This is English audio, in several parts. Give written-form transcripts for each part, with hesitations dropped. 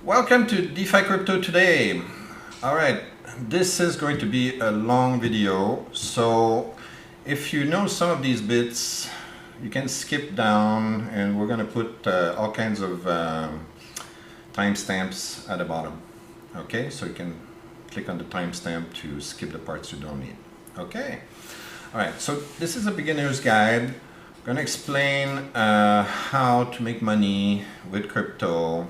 Welcome to DeFi Crypto today. All right, this is going to be a long video, so if you know some of these bits, you can skip down, and we're going to put all kinds of timestamps at the bottom. Okay, so you can click on the timestamp to skip the parts you don't need. Okay, all right, so this is a beginner's guide. I'm going to explain how to make money with crypto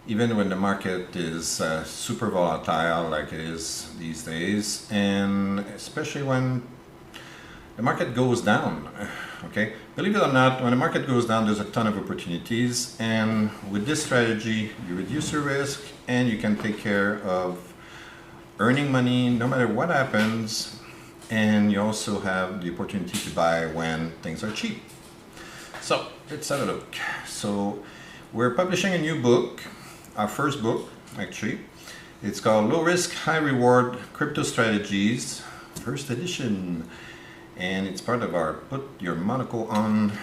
even when the market is super volatile like it is these days, and especially when the market goes down. Okay, believe it or not, when the market goes down, there's a ton of opportunities, and with this strategy you reduce your risk and you can take care of earning money no matter what happens, and you also have the opportunity to buy when things are cheap. So let's have a look. So we're publishing a new book, our first book actually. It's called Low Risk, High Reward Crypto Strategies, first edition, and it's part of our Put Your Monocle On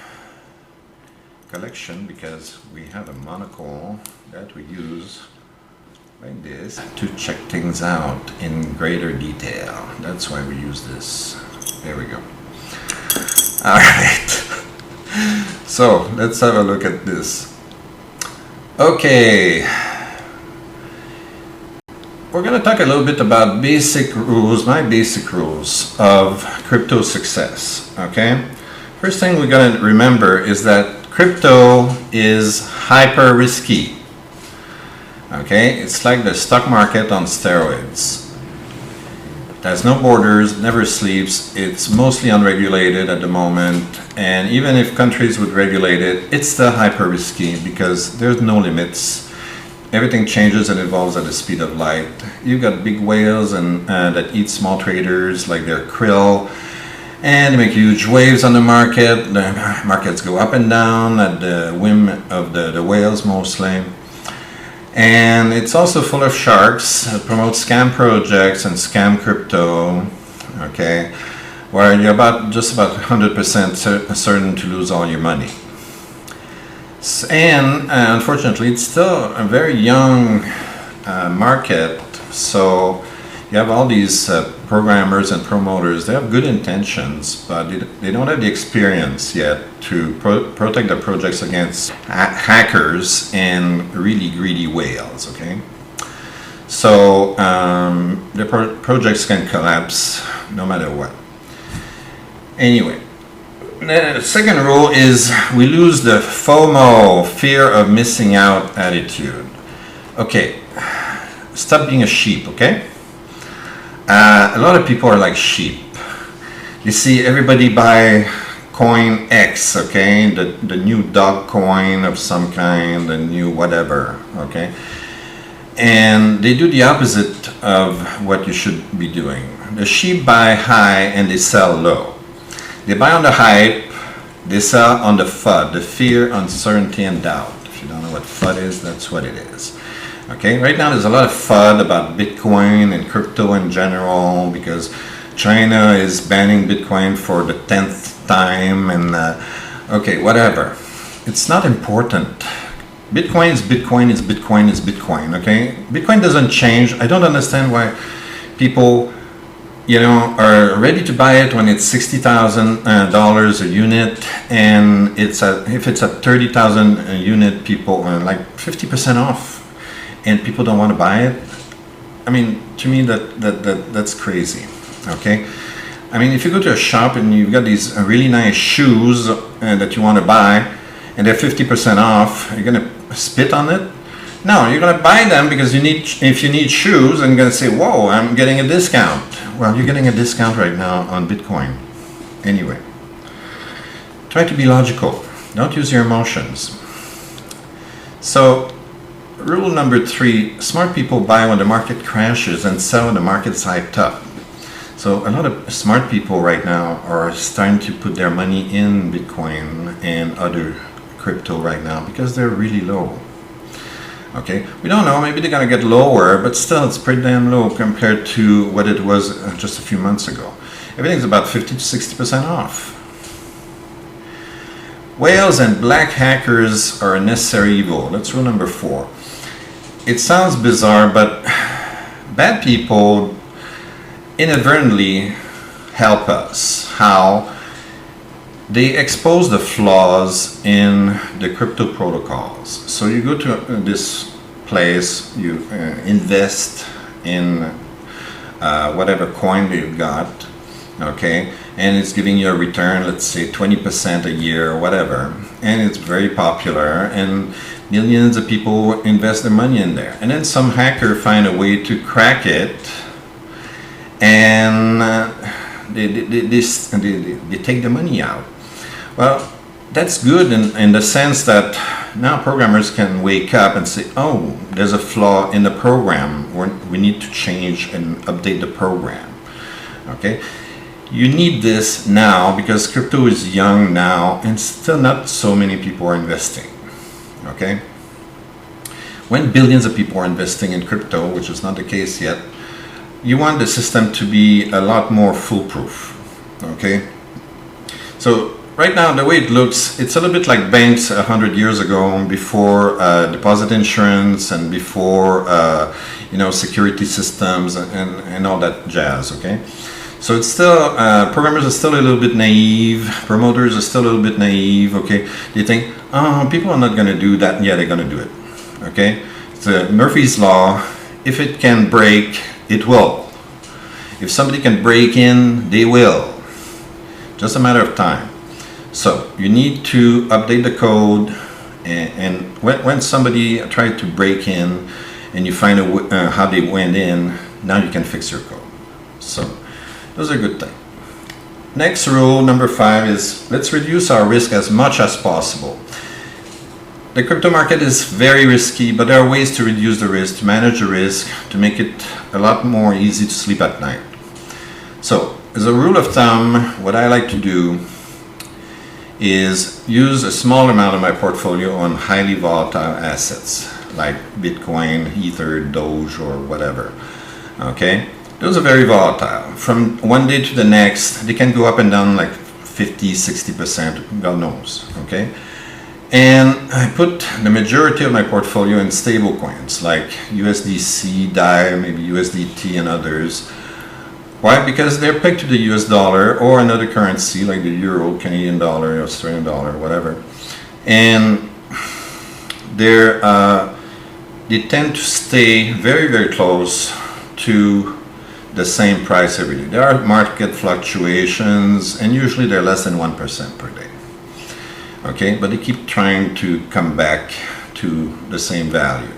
collection, because we have a monocle that we use like this to check things out in greater detail. That's why we use this. There we go. All right. So let's have a look at this. Okay, we're going to talk a little bit about basic rules, my basic rules of crypto success. Okay, first thing we're going to remember is that crypto is hyper risky. Okay, it's like the stock market on steroids. It has no borders, never sleeps, it's mostly unregulated at the moment, and even if countries would regulate it, it's still hyper risky because there's no limits. Everything changes and evolves at the speed of light. You've got big whales and that eat small traders like their krill, and they make huge waves on the market. The markets go up and down at the whim of the whales mostly. And it's also full of sharks that promote scam projects and scam crypto, okay, where you're just about 100% certain to lose all your money. And unfortunately, it's still a very young market, so you have all these programmers and promoters. They have good intentions, but they don't have the experience yet to protect their projects against hackers and really greedy whales. Okay, so the projects can collapse no matter what. Anyway, the second rule is we lose the FOMO, fear of missing out attitude. Okay, stop being a sheep. Okay. A lot of people are like sheep. You see everybody buy coin X, okay, the new dog coin of some kind, the new whatever, okay, and they do the opposite of what you should be doing. The sheep buy high and they sell low. They buy on the hype, they sell on the FUD, the fear, uncertainty, and doubt. If you don't know what FUD is, that's what it is. Okay, right now there's a lot of FUD about Bitcoin and crypto in general because China is banning Bitcoin for the 10th time, and okay, whatever. It's not important. Bitcoin is Bitcoin is Bitcoin is Bitcoin, okay? Bitcoin doesn't change. I don't understand why people, you know, are ready to buy it when it's $60,000 a unit, and if it's at 30,000 a unit, people are like 50% off. And people don't want to buy it. I mean, to me that's crazy. Okay, I mean, if you go to a shop and you've got these really nice shoes that you want to buy, and they're 50% off, you're gonna spit on it? No, you're gonna buy them because if you need shoes, and you're gonna say, "Whoa, I'm getting a discount." Well, you're getting a discount right now on Bitcoin. Anyway, try to be logical. Don't use your emotions. So, rule number 3, smart people buy when the market crashes and sell when the market's hyped up. So a lot of smart people right now are starting to put their money in Bitcoin and other crypto right now because they're really low. Okay, we don't know, maybe they're going to get lower, but still it's pretty damn low compared to what it was just a few months ago. Everything's about 50 to 60% off. Whales and black hackers are a necessary evil. That's rule number 4. it sounds bizarre, but bad people inadvertently help us. How? They expose the flaws in the crypto protocols. So you go to this place, you invest in whatever coin that you've got, okay, and it's giving you a return, let's say 20% a year or whatever, and it's very popular, and millions of people invest their money in there, and then some hacker find a way to crack it, and they take the money out. Well, that's good in the sense that now programmers can wake up and say, oh, there's a flaw in the program, we need to change and update the program. Okay, you need this now because crypto is young now and still not so many people are investing. Okay, when billions of people are investing in crypto, which is not the case yet, you want the system to be a lot more foolproof. Okay, so right now, the way it looks, it's a little bit like banks 100 years ago, before deposit insurance and before security systems and all that jazz. Okay, so it's still programmers are still a little bit naive, promoters are still a little bit naive. Okay, they think, oh, people are not going to do that. Yeah, they're going to do it. Okay, it's Murphy's law. If it can break, it will. If somebody can break in, they will. Just a matter of time. So you need to update the code, and when somebody tried to break in and you find how they went in, now you can fix your code. So those are good things. Next rule, number 5, is let's reduce our risk as much as possible. The crypto market is very risky, but there are ways to reduce the risk, to manage the risk, to make it a lot more easy to sleep at night. So as a rule of thumb, what I like to do is use a small amount of my portfolio on highly volatile assets like Bitcoin, Ether, Doge, or whatever. Okay, those are very volatile. From one day to the next, they can go up and down like 50-60%, God knows. Okay, and I put the majority of my portfolio in stable coins like USDC, DAI, maybe USDT, and others. Why? Because they're pegged to the US dollar or another currency like the euro, Canadian dollar, Australian dollar, whatever. And they tend to stay very, very close to the same price every day. There are market fluctuations, and usually they're less than 1% per day. Okay, but they keep trying to come back to the same value.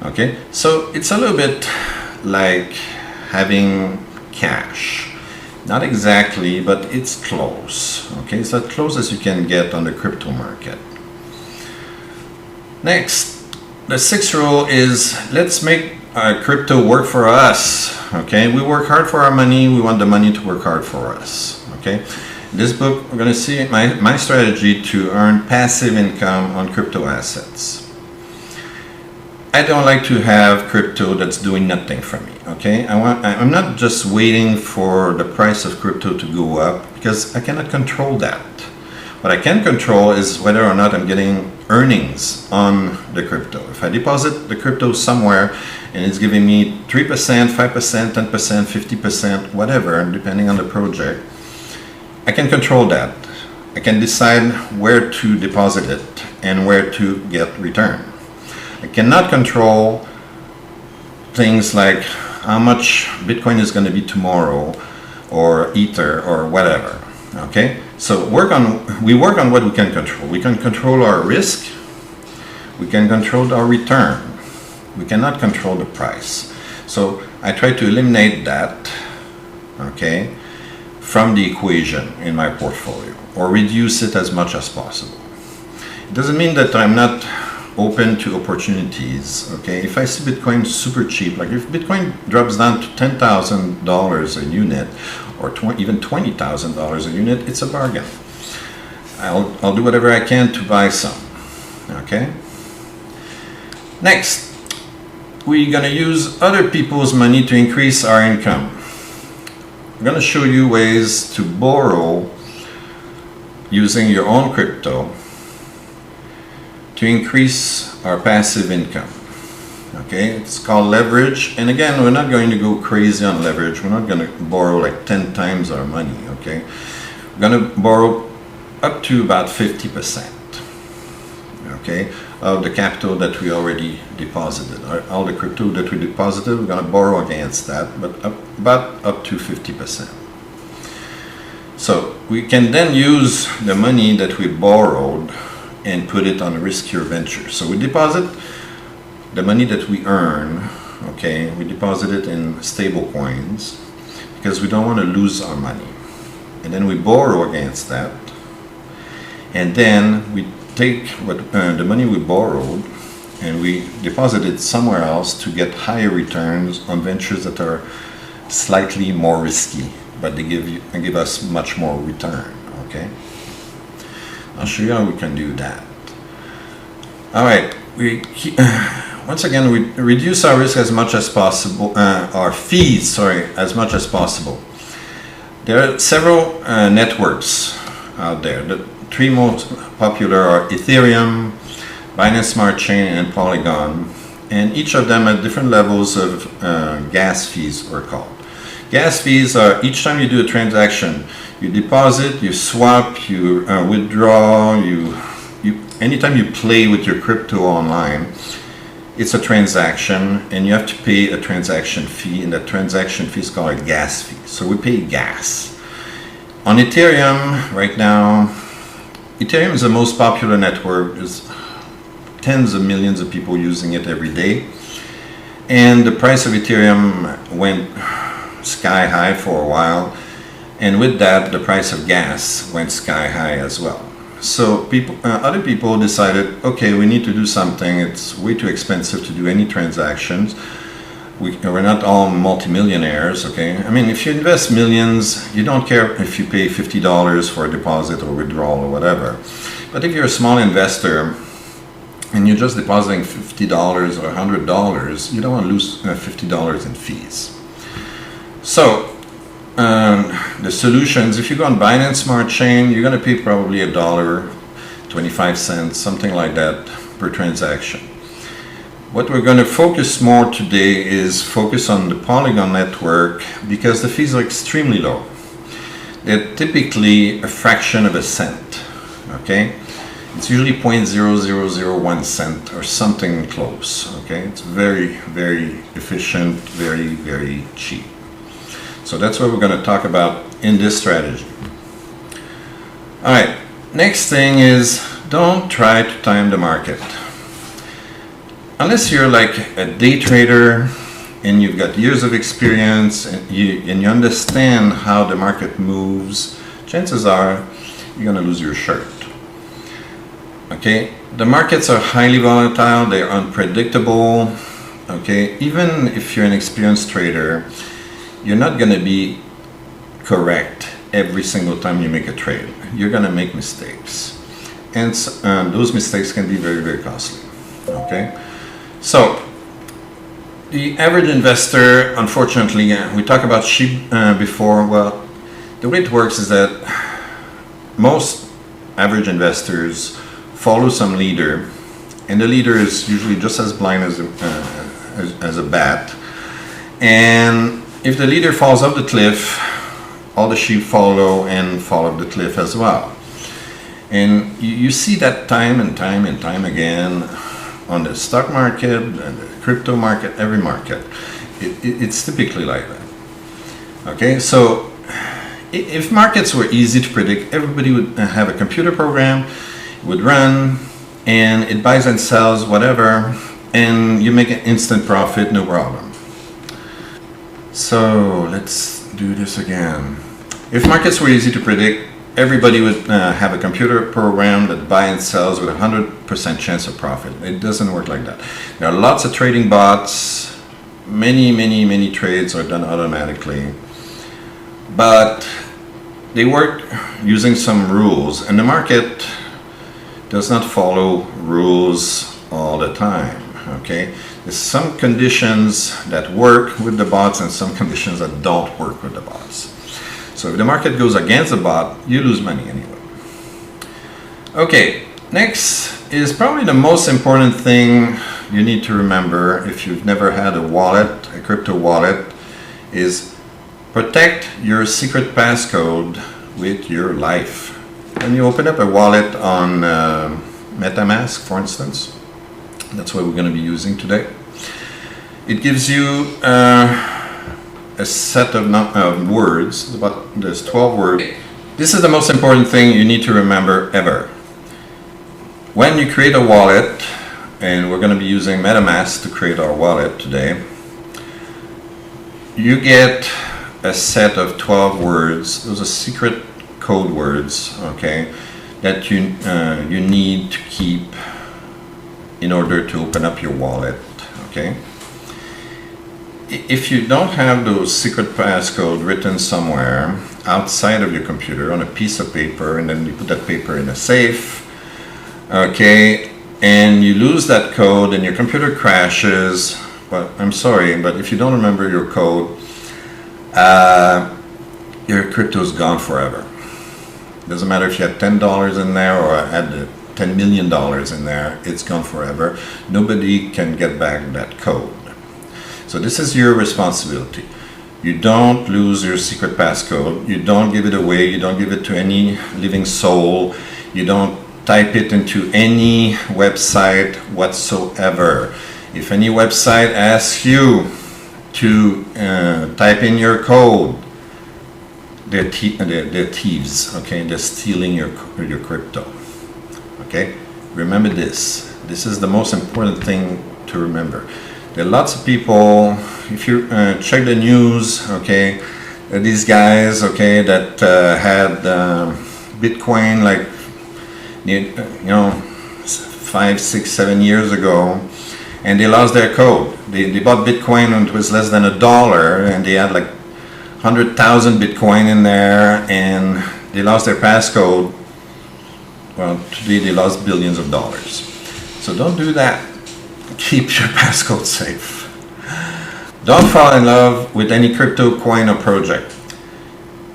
Okay, so it's a little bit like having cash. Not exactly, but it's close. Okay, it's as close as you can get on the crypto market. Next, the 6th rule is let's make crypto work for us. Okay, we work hard for our money, we want the money to work hard for us. Okay, in this book we're going to see my strategy to earn passive income on crypto assets. I don't like to have crypto that's doing nothing for me. Okay, I'm not just waiting for the price of crypto to go up because I cannot control that. What I can control is whether or not I'm getting earnings on the crypto. If I deposit the crypto somewhere and it's giving me 3%, 5%, 10%, 50%, whatever, depending on the project, I can control that. I can decide where to deposit it and where to get return. I cannot control things like how much Bitcoin is going to be tomorrow, or Ether, or whatever. Okay, so we work on what we can control. We can control our risk. We can control our return. We cannot control the price. So I try to eliminate that, okay, from the equation in my portfolio, or reduce it as much as possible. It doesn't mean that I'm not open to opportunities. Okay, if I see Bitcoin super cheap, like if Bitcoin drops down to $10,000 a unit, or even $20,000 a unit, it's a bargain. I'll do whatever I can to buy some. Okay. Next, we're gonna use other people's money to increase our income. I'm gonna show you ways to borrow using your own crypto to increase our passive income. Okay, it's called leverage, and again, we're not going to go crazy on leverage. We're not going to borrow like 10 times our money. Okay, we're going to borrow up to about 50%. Okay, of the capital that we already deposited. All the crypto that we deposited, we're going to borrow against that, but about up to 50%. So we can then use the money that we borrowed and put it on a riskier venture. So we deposit the money that we earn, okay, we deposit it in stable coins because we don't want to lose our money. And then we borrow against that. And then we take the money we borrowed and we deposit it somewhere else to get higher returns on ventures that are slightly more risky, but they give us much more return. Okay, I'll show you how we can do that. All right, once again, we reduce our risk as much as possible, our fees, sorry, as much as possible. There are several networks out there. The three most popular are Ethereum, Binance Smart Chain, and Polygon, and each of them at different levels of gas fees are called. Gas fees are each time you do a transaction, you deposit, you swap, you withdraw, anytime you play with your crypto online, it's a transaction and you have to pay a transaction fee, and that transaction fee is called a gas fee. So we pay gas. On Ethereum right now, Ethereum is the most popular network. There's tens of millions of people using it every day. And the price of Ethereum went sky high for a while. And with that, the price of gas went sky high as well. So other people decided, okay, we need to do something. It's way too expensive to do any transactions. We're not all multimillionaires, okay? I mean, if you invest millions, you don't care if you pay $50 for a deposit or withdrawal or whatever. But if you're a small investor and you're just depositing $50 or $100, you don't want to lose $50 in fees. So the solutions, if you go on Binance Smart Chain, you're going to pay probably $1.25, something like that per transaction. What we're going to focus more today is focus on the Polygon network because the fees are extremely low. They're typically a fraction of a cent, okay? It's usually 0.0001 cent or something close, okay? It's very, very efficient, very, very cheap. So that's what we're going to talk about in this strategy. All right, next thing is don't try to time the market. Unless you're like a day trader and you've got years of experience and you understand how the market moves, chances are you're going to lose your shirt. Okay, the markets are highly volatile, they're unpredictable. Okay, even if you're an experienced trader, you're not going to be correct every single time you make a trade. You're going to make mistakes, and those mistakes can be very, very costly. Okay. So, the average investor, unfortunately, we talked about sheep before. Well, the way it works is that most average investors follow some leader, and the leader is usually just as blind as a bat. And if the leader falls off the cliff, all the sheep follow and fall off the cliff as well. And you see that time and time and time again on the stock market and the crypto market, every market. It's typically like that. Okay, so if markets were easy to predict, everybody would have a computer program, would run, and it buys and sells whatever, and you make an instant profit, no problem. So let's do this again. If markets were easy to predict, everybody would have a computer program that buys and sells with a 100% chance of profit. It doesn't work like that. There are lots of trading bots. Many trades are done automatically. But they work using some rules, and the market does not follow rules all the time. Okay? There's some conditions that work with the bots and some conditions that don't work with the bots. So if the market goes against the bot, you lose money anyway. Okay, next is probably the most important thing you need to remember, if you've never had a wallet, a crypto wallet, is protect your secret passcode with your life. When you open up a wallet on MetaMask, for instance, that's what we're going to be using today. It gives you a set of words, there's 12 words. This is the most important thing you need to remember ever. When you create a wallet, and we're going to be using MetaMask to create our wallet today, you get a set of 12 words. Those are secret code words, okay, that you need to keep in order to open up your wallet, okay? If you don't have those secret passcode written somewhere outside of your computer on a piece of paper, and then you put that paper in a safe, okay, and you lose that code and your computer crashes, well, I'm sorry, but if you don't remember your code, your crypto is gone forever. Doesn't matter if you had $10 in there or had $10 million in there, it's gone forever. Nobody can get back that code. So this is your responsibility. You don't lose your secret passcode. You don't give it away. You don't give it to any living soul. You don't type it into any website whatsoever. If any website asks you to type in your code, they're thieves, okay? They're stealing your crypto, okay? Remember this. This is the most important thing to remember. There are lots of people, if you check the news, okay, these guys, okay, that had Bitcoin like, you know, 5, 6, 7 years ago, and they lost their code. They bought Bitcoin when it was less than $1, and they had like 100,000 Bitcoin in there, and they lost their passcode. Well, today they lost billions of dollars. So don't do that. Keep your passcode safe. Don't fall in love with any crypto coin or project.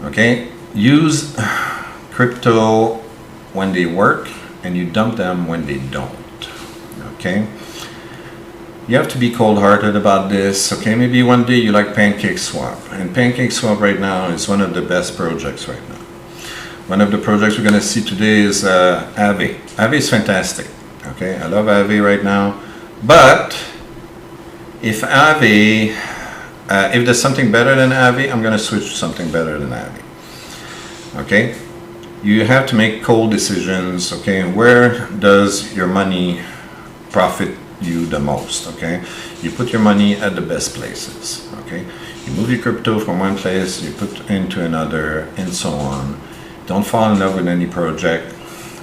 Okay? Use crypto when they work, and you dump them when they don't. Okay? You have to be cold-hearted about this. Okay, maybe one day you like PancakeSwap, and PancakeSwap right now is one of the best projects right now. One of the projects we're going to see today is Aave. Aave is fantastic. Okay, I love Aave right now, but if Aave, if there's something better than Aave, I'm going to switch to something better than Aave. Okay, you have to make cold decisions. Okay, where does your money profit you the most? Okay, you put your money at the best places. Okay, you move your crypto from one place, you put into another, and so on. Don't fall in love with any project.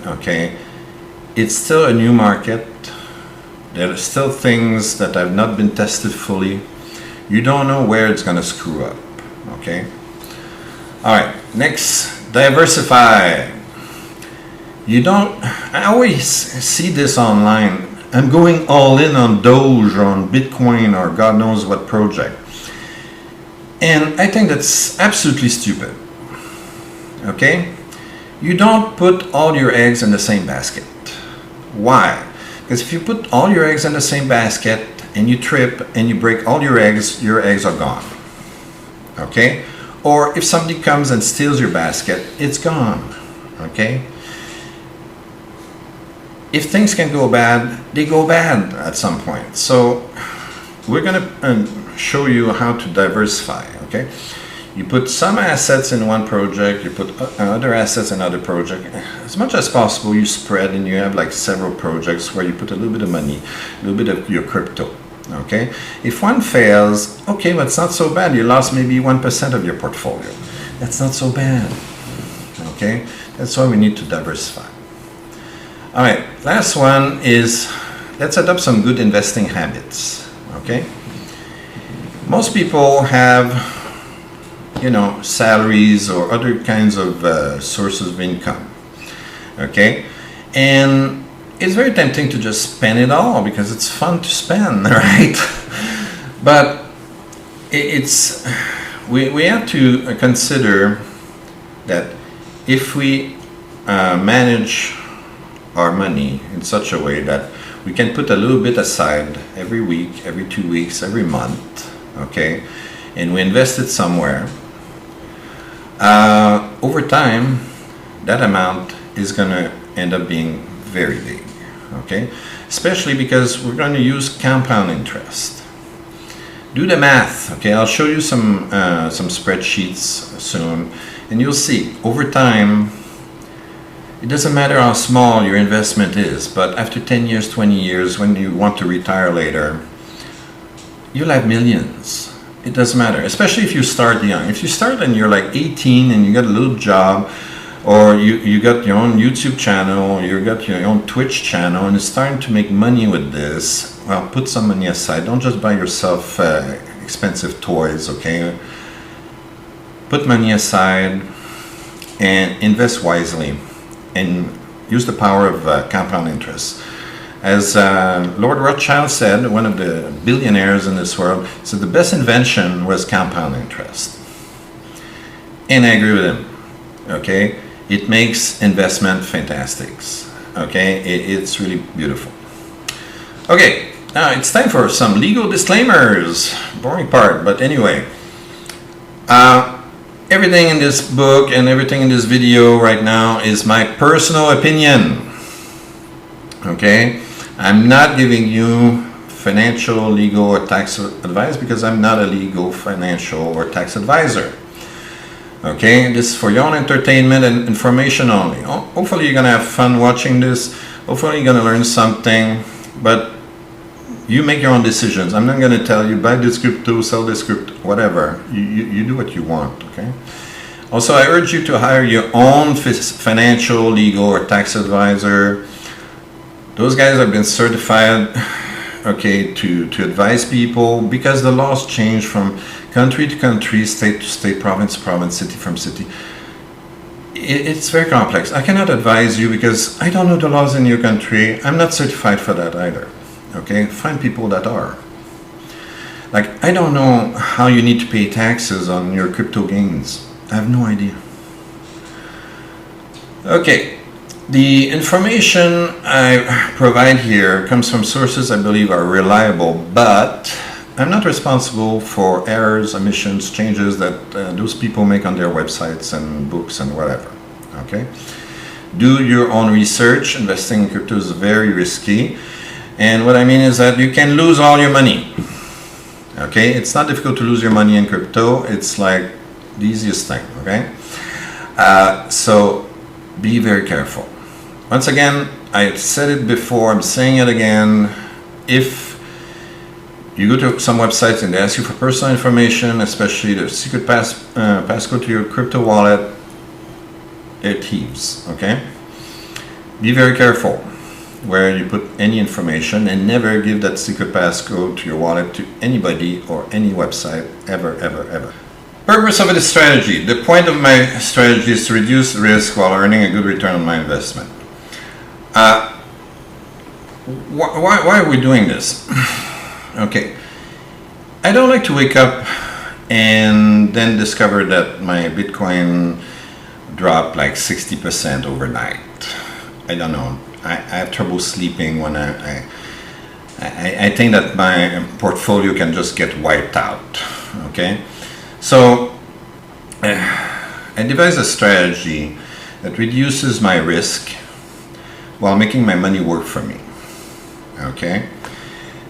Okay, it's still a new market. There are still things that have not been tested fully. You don't know where it's going to screw up. Okay, all right, next, diversify. You don't, I always see this online. I'm going all in on Doge or on Bitcoin or God knows what project. And I think that's absolutely stupid. Okay? You don't put all your eggs in the same basket. Why? Because if you put all your eggs in the same basket and you trip and you break all your eggs are gone. Okay? Or if somebody comes and steals your basket, it's gone. Okay? If things can go bad, they go bad at some point. So we're going to show you how to diversify, okay? You put some assets in one project, you put other assets in another project. As much as possible, you spread and you have like several projects where you put a little bit of money, a little bit of your crypto, okay? If one fails, okay, but it's not so bad. You lost maybe 1% of your portfolio. That's not so bad, okay? That's why we need to diversify. All right, last one is, let's adopt some good investing habits, okay? Most people have, you know, salaries or other kinds of sources of income, okay? And it's very tempting to just spend it all because it's fun to spend, right? But we have to consider that if we manage our money in such a way that We can put a little bit aside every week, every 2 weeks, every month, okay? And we invest it somewhere. Over time, that amount is going to end up being very big, okay? Especially because we're going to use compound interest. Do the math, okay? I'll show you some spreadsheets soon, and you'll see over time. It doesn't matter how small your investment is, but after 10 years, 20 years, when you want to retire later, you'll have millions. It doesn't matter, especially if you start young. If you start and you're like 18 and you got a little job, or you got your own YouTube channel, you got your own Twitch channel, and it's starting to make money with this, well, put some money aside. Don't just buy yourself expensive toys, okay? Put money aside and invest wisely. And use the power of compound interest. As Lord Rothschild said, one of the billionaires in this world, said the best invention was compound interest. And I agree with him, okay? It makes investment fantastic, okay? It's really beautiful. Okay, now it's time for some legal disclaimers. Boring part, but anyway. Everything in this book and everything in this video right now is my personal opinion. Okay? I'm not giving you financial, legal, or tax advice because I'm not a legal, financial, or tax advisor. Okay? This is for your own entertainment and information only. Hopefully you're going to have fun watching this. Hopefully you're going to learn something. But you make your own decisions. I'm not going to tell you buy this crypto, sell this crypto, whatever. You do what you want, okay? Also, I urge you to hire your own financial, legal, or tax advisor. Those guys have been certified, okay, to advise people because the laws change from country to country, state to state, province to province, city from city. It's very complex. I cannot advise you because I don't know the laws in your country. I'm not certified for that either. Okay, find people that are. Like, I don't know how you need to pay taxes on your crypto gains. I have no idea. Okay, the information I provide here comes from sources I believe are reliable, but I'm not responsible for errors, omissions, changes that those people make on their websites and books and whatever. Okay, do your own research. Investing in crypto is very risky. And what I mean is that you can lose all your money. Okay, it's not difficult to lose your money in crypto. It's like the easiest thing, okay? So be very careful. Once again, I said it before, I'm saying it again. If you go to some websites and they ask you for personal information, especially the secret passcode to your crypto wallet, they're thieves, okay? Be very careful where you put any information, and never give that secret passcode to your wallet to anybody or any website ever, ever, ever. Purpose of this strategy. The point of my strategy is to reduce risk while earning a good return on my investment. Why are we doing this? Okay. I don't like to wake up and then discover that my Bitcoin dropped like 60% overnight. I don't know. I have trouble sleeping when I think that my portfolio can just get wiped out, okay? So I devised a strategy that reduces my risk while making my money work for me, okay?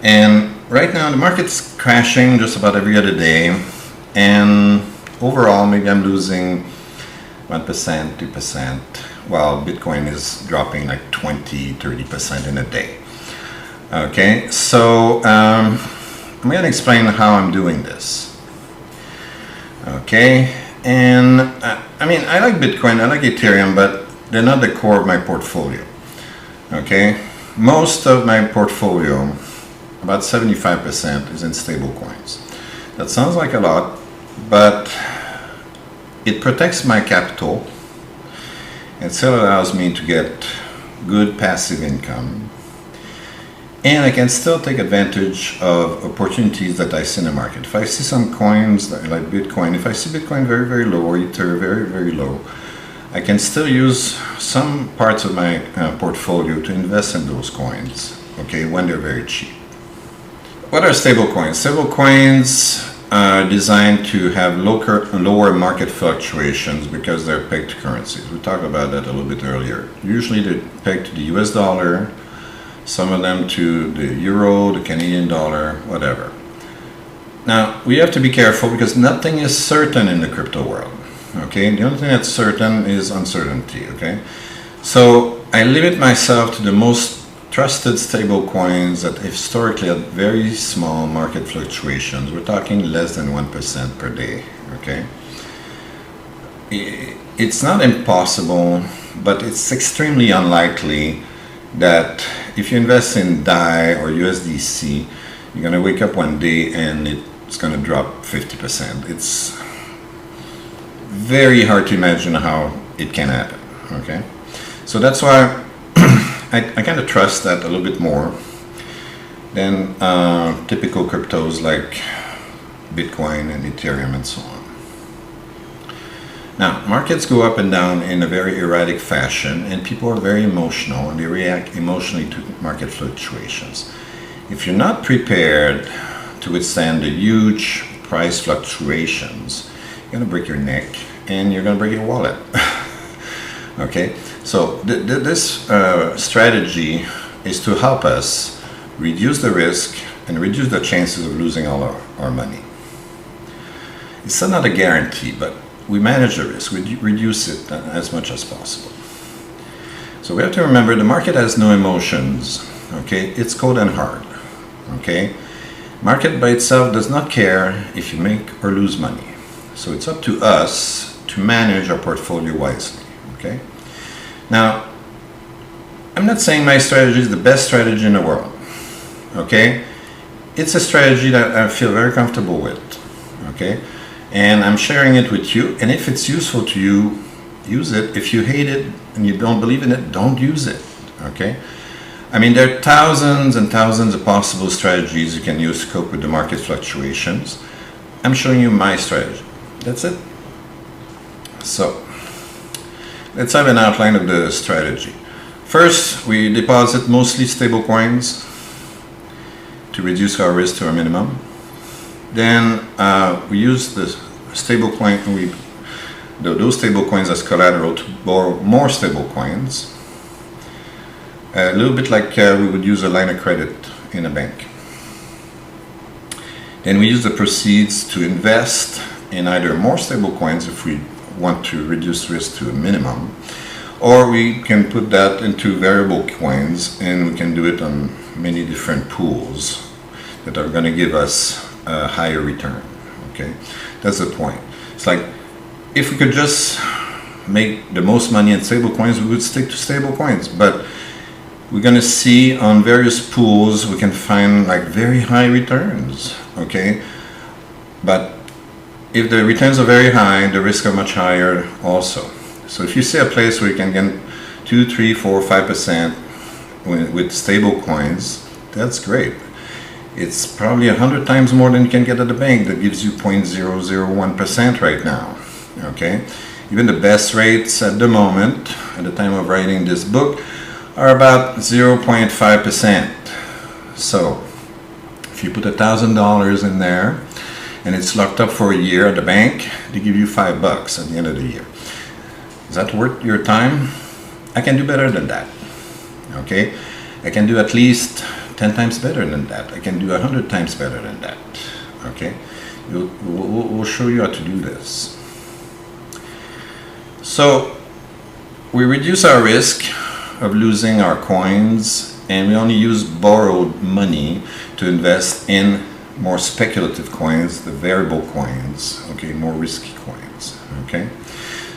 And right now the market's crashing just about every other day, and overall maybe I'm losing 1%, 2%, while Bitcoin is dropping like 20-30% in a day. Okay, so I'm going to explain how I'm doing this. Okay, and I mean, I like Bitcoin, I like Ethereum, but they're not the core of my portfolio. Okay, most of my portfolio, about 75%, is in stable coins. That sounds like a lot, but it protects my capital. It still allows me to get good passive income, and I can still take advantage of opportunities that I see in the market. If I see some coins like Bitcoin, if I see Bitcoin very, very low, or Ether very, very low, I can still use some parts of my portfolio to invest in those coins. okay, when they're very cheap. What are stable coins? Stable coins are designed to have lower market fluctuations because they're pegged to currencies. We talked about that a little bit earlier. Usually they're pegged to the US dollar, some of them to the euro, the Canadian dollar, whatever. Now, we have to be careful because nothing is certain in the crypto world, okay? The only thing that's certain is uncertainty, okay? So I limit myself to the most trusted stable coins that historically had very small market fluctuations. We're talking less than 1% per day, okay? It's not impossible, but it's extremely unlikely that if you invest in DAI or USDC, you're going to wake up one day and it's going to drop 50%. It's very hard to imagine how it can happen, okay? So that's why I kind of trust that a little bit more than typical cryptos like Bitcoin and Ethereum and so on. Now, markets go up and down in a very erratic fashion, and people are very emotional and they react emotionally to market fluctuations. If you're not prepared to withstand the huge price fluctuations, you're going to break your neck and you're going to break your wallet. Okay, so this strategy is to help us reduce the risk and reduce the chances of losing all our money. It's not a guarantee, but we manage the risk, we reduce it as much as possible. So we have to remember the market has no emotions, okay? It's cold and hard, okay? Market by itself does not care if you make or lose money. So it's up to us to manage our portfolio wisely. Okay. Now, I'm not saying my strategy is the best strategy in the world. Okay. It's a strategy that I feel very comfortable with. Okay. And I'm sharing it with you. And if it's useful to you, use it. If you hate it and you don't believe in it, don't use it. Okay. I mean, there are thousands and thousands of possible strategies you can use to cope with the market fluctuations. I'm showing you my strategy. That's it. So, let's have an outline of the strategy. First, we deposit mostly stable coins to reduce our risk to a minimum. Then we use the stable coin, those stable coins as collateral to borrow more stable coins. A little bit like we would use a line of credit in a bank. Then we use the proceeds to invest in either more stable coins if we want to reduce risk to a minimum, or we can put that into variable coins, and we can do it on many different pools that are going to give us a higher return. Okay, that's the point. It's like if we could just make the most money in stable coins, we would stick to stable coins, but we're going to see on various pools we can find like very high returns. Okay, but if the returns are very high, the risks are much higher also. So if you see a place where you can get 2, 3, 4, 5% with stable coins, that's great. It's probably 100 times more than you can get at the bank that gives you 0.001% right now. Okay, even the best rates at the moment, at the time of writing this book, are about 0.5%. So if you put $1,000 in there, and it's locked up for a year at the bank, they give you $5 at the end of the year. Is that worth your time? I can do better than that. Okay? I can do at least 10 times better than that. I can do 100 times better than that. Okay? We'll show you how to do this. So, we reduce our risk of losing our coins, and we only use borrowed money to invest in more speculative coins, the variable coins, okay, more risky coins, okay?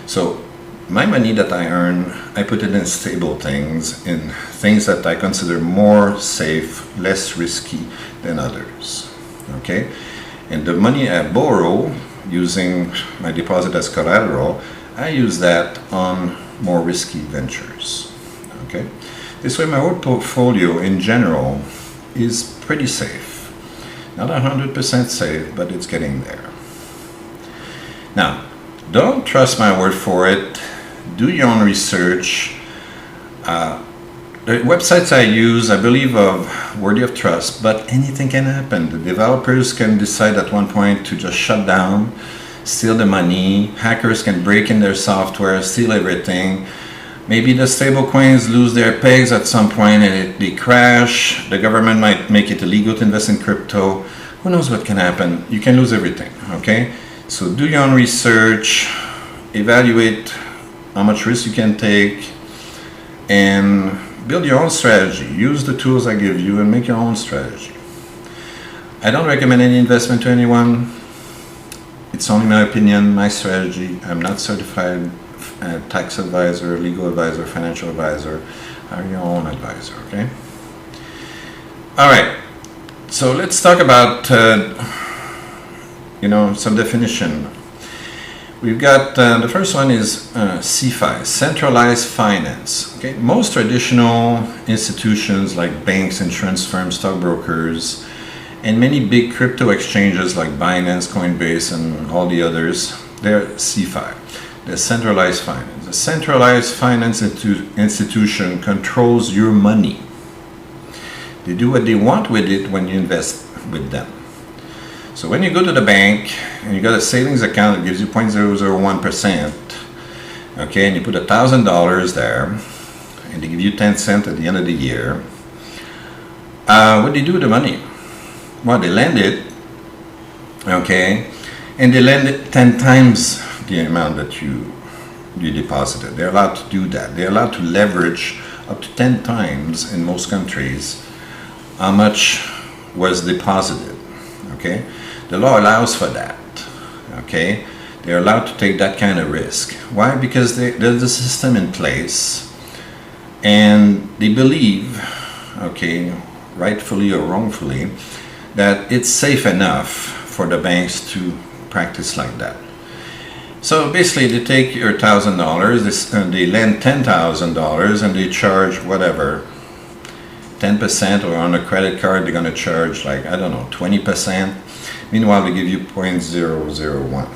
So my money that I earn, I put it in stable things, in things that I consider more safe, less risky than others, okay? And the money I borrow, using my deposit as collateral, I use that on more risky ventures, okay? This way my whole portfolio in general is pretty safe. Not 100% safe, but it's getting there. Now, don't trust my word for it. Do your own research. the websites I use, I believe, of worthy of trust, but anything can happen. The developers can decide at one point to just shut down, steal the money. Hackers can break in their software, steal everything. Maybe the stable coins lose their pegs at some point and they crash. The government might make it illegal to invest in crypto. Who knows what can happen? You can lose everything, okay? So do your own research, evaluate how much risk you can take, and build your own strategy. Use the tools I give you and make your own strategy. I don't recommend any investment to anyone. It's only my opinion, my strategy. I'm not certified tax advisor, legal advisor, financial advisor. I'm your own advisor, okay? All right. So let's talk about, some definition. We've got, the first one is CEFI, centralized finance. Okay? Most traditional institutions like banks, insurance firms, stockbrokers, and many big crypto exchanges like Binance, Coinbase, and all the others, they're CEFI, they're centralized finance. A centralized finance institution controls your money. They do what they want with it when you invest with them. So when you go to the bank and you got a savings account that gives you 0.001%, okay, and you put $1,000 there, and they give you 10 cents at the end of the year, what do you do with the money? Well, they lend it, okay, and they lend it 10 times the amount that you deposited. They're allowed to do that. They're allowed to leverage up to 10 times in most countries how much was deposited, okay? The law allows for that, okay? They're allowed to take that kind of risk. Why? Because there's a system in place and they believe, okay, rightfully or wrongfully, that it's safe enough for the banks to practice like that. So basically they take your $1,000, they lend $10,000 and they charge whatever, 10%, or on a credit card they're going to charge like, I don't know, 20%. Meanwhile they give you 0.001.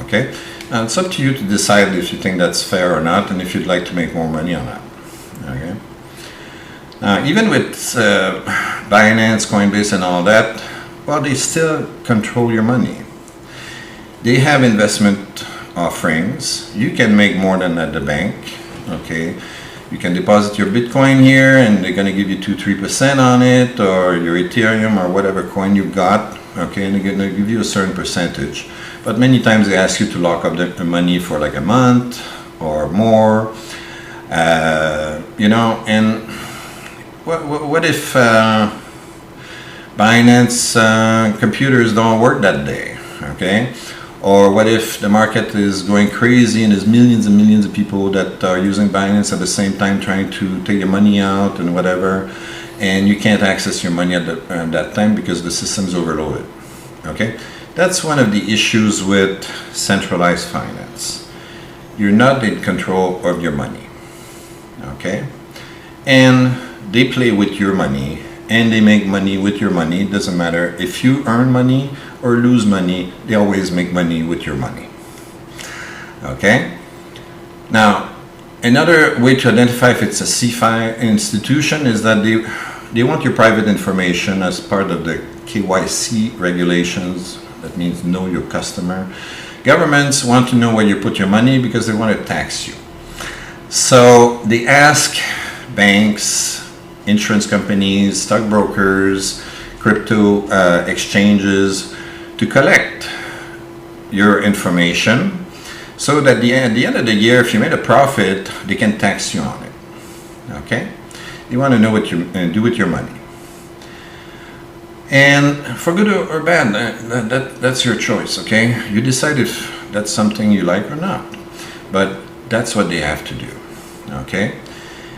Okay? Now it's up to you to decide if you think that's fair or not and if you'd like to make more money on that. Okay? Now even with Binance, Coinbase and all that, well, they still control your money. They have investment offerings. You can make more than at the bank. Okay? You can deposit your Bitcoin here and they're going to give you 2-3% on it, or your Ethereum or whatever coin you've got, okay, and they're going to give you a certain percentage. But many times they ask you to lock up the money for like a month or more, and what if Binance computers don't work that day, okay? Or what if the market is going crazy and there's millions and millions of people that are using Binance at the same time trying to take your money out and whatever, and you can't access your money at that time because the system's overloaded. Okay? That's one of the issues with centralized finance. You're not in control of your money. Okay? And they play with your money and they make money with your money. It doesn't matter if you earn money or lose money, they always make money with your money. Okay? Now, another way to identify if it's a CEFI institution is that they want your private information as part of the KYC regulations. That means know your customer. Governments want to know where you put your money because they want to tax you. So they ask banks, insurance companies, stockbrokers, crypto exchanges to collect your information so that at the end of the year, if you made a profit, they can tax you on it. Okay? They want to know what you do with your money. And for good or bad, that's your choice, okay? You decide if that's something you like or not. But that's what they have to do, okay?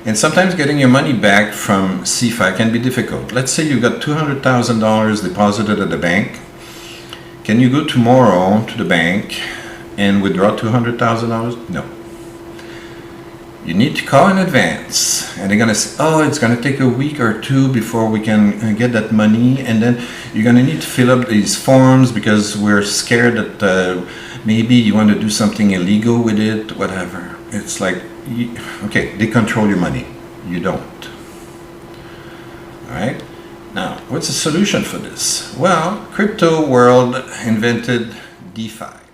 And sometimes getting your money back from CEFI can be difficult. Let's say you got $200,000 deposited at the bank. Can you go tomorrow to the bank and withdraw $200,000? No. You need to call in advance, and they're going to say, oh, it's going to take a week or two before we can get that money, and then you're going to need to fill up these forms because we're scared that maybe you want to do something illegal with it, whatever. It's like, okay, they control your money. You don't. All right. Now, what's the solution for this? Well, crypto world invented DeFi.